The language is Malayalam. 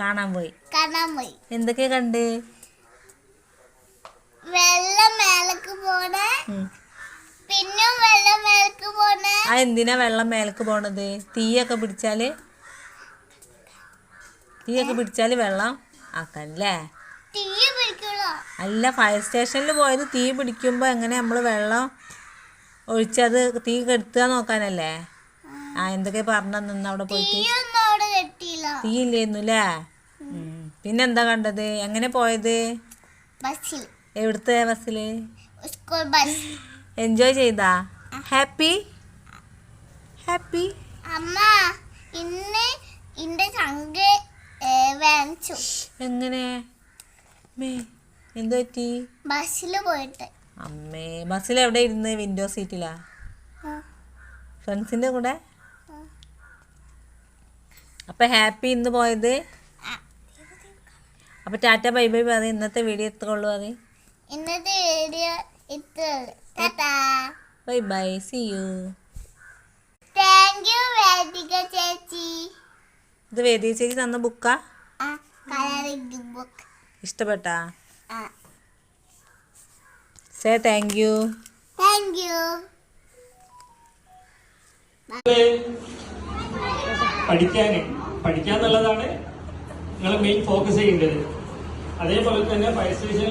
കാണാൻ പോയി. എന്തൊക്കെ കണ്ട്? വെള്ളം മേലേക്ക് പോണേ, പിന്നെ വെള്ളം മേലേക്ക് പോണേ. ആ എന്തിനാ വെള്ളം മേലേക്ക് പോണത്? തീയൊക്കെ പിടിച്ചാല് വെള്ളം ആക്കാനല്ലേ? തീ പിടിക്കുള്ളൂ. അല്ല, ഫയർ സ്റ്റേഷനിൽ പോയത് തീ പിടിക്കുമ്പോ എങ്ങനെ നമ്മള് വെള്ളം ഒഴിച്ചത് തീ കെടുത്തുക നോക്കാനല്ലേ? ആ എന്തൊക്കെ പറഞ്ഞന്ന് അവിടെ പോയിട്ട്? തീ ഇല്ലായിരുന്നുല്ലേ? പിന്നെന്താ കണ്ടത്? എങ്ങനെ പോയത്? ബസ്സിൽ. എവിടുത്തെ ബസ്സില്? School bus. എൻജോയ് ചെയ്താ? ഹാപ്പി? അമ്മ ഇന്ന് എന്റെ ചങ്ക് വേനച്ചു. എങ്ങനെ? എന്ത് പറ്റി? ബസ്സിൽ പോയിട്ട്. അമ്മേ, ബസ്സിൽ എവിടെ ഇരുന്ന്? വിൻഡോ സീറ്റിലാ? ഫ്രണ്ട്സിന്റെ കൂടെ? അപ്പൊ ഹാപ്പി ഇന്ന് പോയത്? അപ്പൊ ടാറ്റ ബൈ ബൈ പറ. ഇന്നത്തെ വീഡിയോ എത്രയുള്ളൂ അത്? ഇന്നത്തെ വീഡിയോ ഇത്രയുള്ളൂ. Tata bye bye, see you. Thank you Vedika ചേച്ചി. ഇത് വേദിക ചേച്ചി തന്ന ബുക്കാ? Colouring book. ഇഷ്ടപ്പെട്ടാ? Say thank you. പഠിക്കാന്നുള്ളതാണ് നിങ്ങൾ മെയിൻ ഫോക്കസ് ചെയ്യേണ്ടത്. അതേപോലെ തന്നെ ഫയർ സ്റ്റേഷൻ